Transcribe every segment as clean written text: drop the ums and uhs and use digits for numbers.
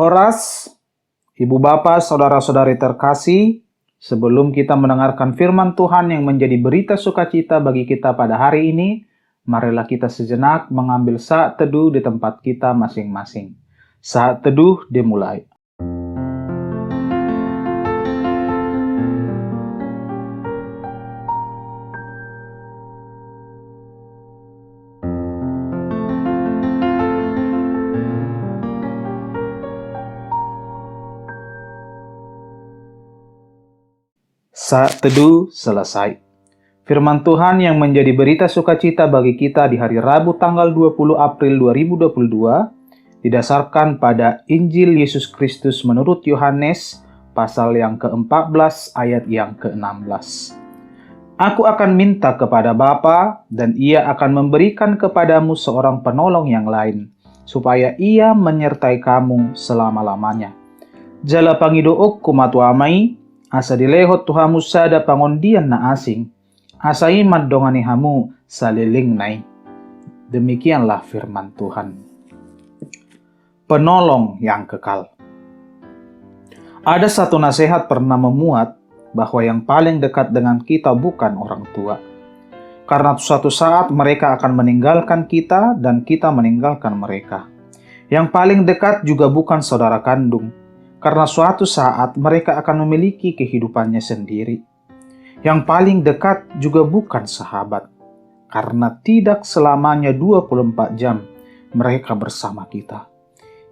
Horas, Ibu Bapa, Saudara-saudari terkasih, sebelum kita mendengarkan firman Tuhan yang menjadi berita sukacita bagi kita pada hari ini, marilah kita sejenak mengambil saat teduh di tempat kita masing-masing. Saat teduh dimulai. Saat teduh selesai. Firman Tuhan yang menjadi berita sukacita bagi kita di hari Rabu tanggal 20 April 2022 didasarkan pada Injil Yesus Kristus menurut Yohanes pasal yang ke-14 ayat yang ke-16. Aku akan minta kepada Bapa dan Ia akan memberikan kepadamu seorang penolong yang lain, supaya Ia menyertai kamu selama-lamanya. Jala pangidook kumatuamai, asa dilehot tuhamu sada pangondian na asing, asa imat dongani hamu saliling nai. Demikianlah firman Tuhan. Penolong yang kekal. Ada satu nasihat pernah memuat bahwa yang paling dekat dengan kita bukan orang tua. Karena suatu saat mereka akan meninggalkan kita dan kita meninggalkan mereka. Yang paling dekat juga bukan saudara kandung, karena suatu saat mereka akan memiliki kehidupannya sendiri. Yang paling dekat juga bukan sahabat, karena tidak selamanya 24 jam mereka bersama kita.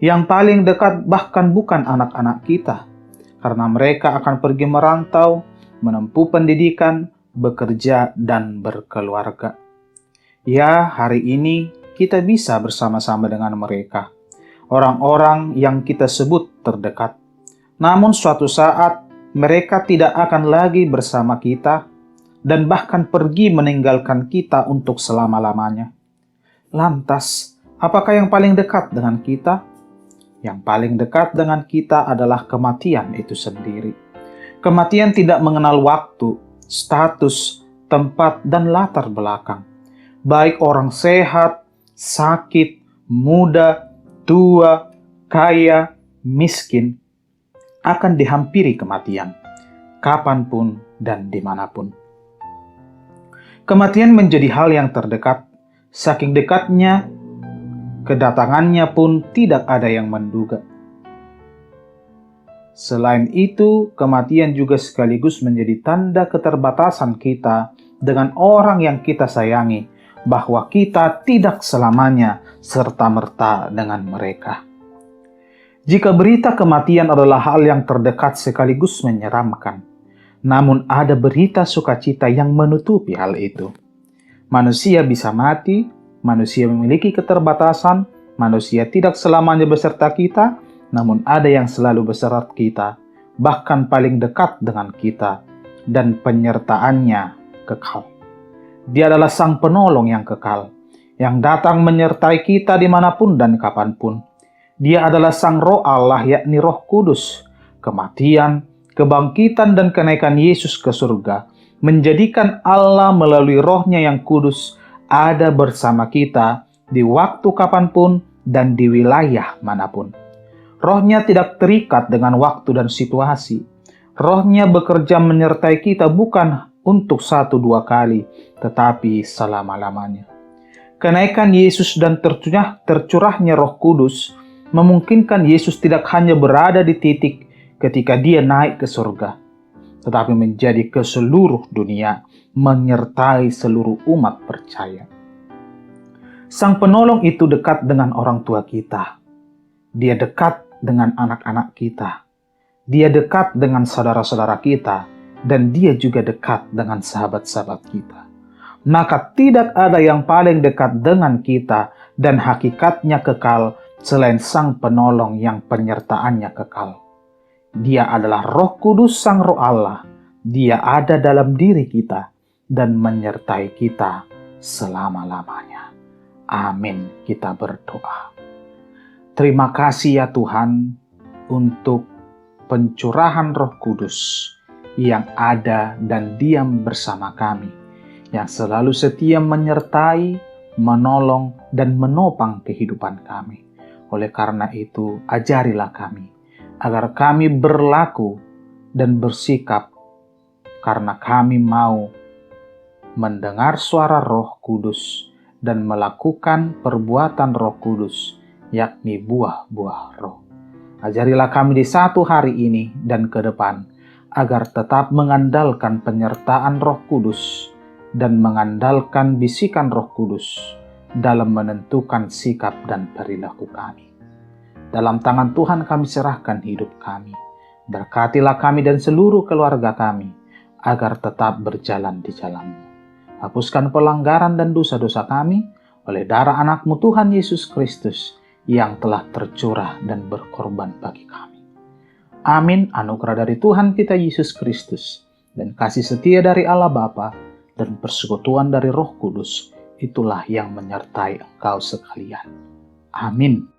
Yang paling dekat bahkan bukan anak-anak kita, karena mereka akan pergi merantau, menempuh pendidikan, bekerja, dan berkeluarga. Ya, hari ini kita bisa bersama-sama dengan mereka, orang-orang yang kita sebut terdekat. Namun suatu saat mereka tidak akan lagi bersama kita dan bahkan pergi meninggalkan kita untuk selama-lamanya. Lantas, apakah yang paling dekat dengan kita? Yang paling dekat dengan kita adalah kematian itu sendiri. Kematian tidak mengenal waktu, status, tempat, dan latar belakang. Baik orang sehat, sakit, muda, tua, kaya, miskin, akan dihampiri kematian, kapanpun dan dimanapun. Kematian menjadi hal yang terdekat, saking dekatnya, kedatangannya pun tidak ada yang menduga. Selain itu, kematian juga sekaligus menjadi tanda keterbatasan kita dengan orang yang kita sayangi, bahwa kita tidak selamanya serta-merta dengan mereka. Jika berita kematian adalah hal yang terdekat sekaligus menyeramkan, namun ada berita sukacita yang menutupi hal itu. Manusia bisa mati, manusia memiliki keterbatasan, manusia tidak selamanya beserta kita, namun ada yang selalu beserta kita, bahkan paling dekat dengan kita, dan penyertaannya kekal. Dia adalah Sang Penolong yang kekal, yang datang menyertai kita dimanapun dan kapanpun. Dia adalah Sang Roh Allah, yakni Roh Kudus. Kematian, kebangkitan, dan kenaikan Yesus ke surga menjadikan Allah melalui Roh-Nya yang kudus ada bersama kita di waktu kapanpun dan di wilayah manapun. Roh-Nya tidak terikat dengan waktu dan situasi. Roh-Nya bekerja menyertai kita bukan untuk 1-2 kali, tetapi selama-lamanya. Kenaikan Yesus dan tercurahnya Roh Kudus memungkinkan Yesus tidak hanya berada di titik ketika dia naik ke surga, tetapi menjadi ke seluruh dunia, menyertai seluruh umat percaya. Sang Penolong itu dekat dengan orang tua kita. Dia dekat dengan anak-anak kita. Dia dekat dengan saudara-saudara kita, dan dia juga dekat dengan sahabat-sahabat kita. Maka tidak ada yang paling dekat dengan kita dan hakikatnya kekal selain Sang Penolong yang penyertaannya kekal. Dia adalah Roh Kudus, Sang Roh Allah. Dia ada dalam diri kita dan menyertai kita selama-lamanya. Amin. Kita berdoa. Terima kasih ya Tuhan untuk pencurahan Roh Kudus yang ada dan diam bersama kami, yang selalu setia menyertai, menolong, dan menopang kehidupan kami. Oleh karena itu, ajarilah kami, agar kami berlaku dan bersikap karena kami mau mendengar suara Roh Kudus dan melakukan perbuatan Roh Kudus, yakni buah-buah roh. Ajarilah kami di satu hari ini dan ke depan, agar tetap mengandalkan penyertaan Roh Kudus dan mengandalkan bisikan Roh Kudus dalam menentukan sikap dan perilaku kami. Dalam tangan Tuhan kami serahkan hidup kami. Berkatilah kami dan seluruh keluarga kami, agar tetap berjalan di jalan-Mu. Hapuskan pelanggaran dan dosa-dosa kami oleh darah anak-Mu Tuhan Yesus Kristus yang telah tercurah dan berkorban bagi kami. Amin. Anugerah dari Tuhan kita Yesus Kristus dan kasih setia dari Allah Bapa dan persekutuan dari Roh Kudus, itulah yang menyertai engkau sekalian. Amin.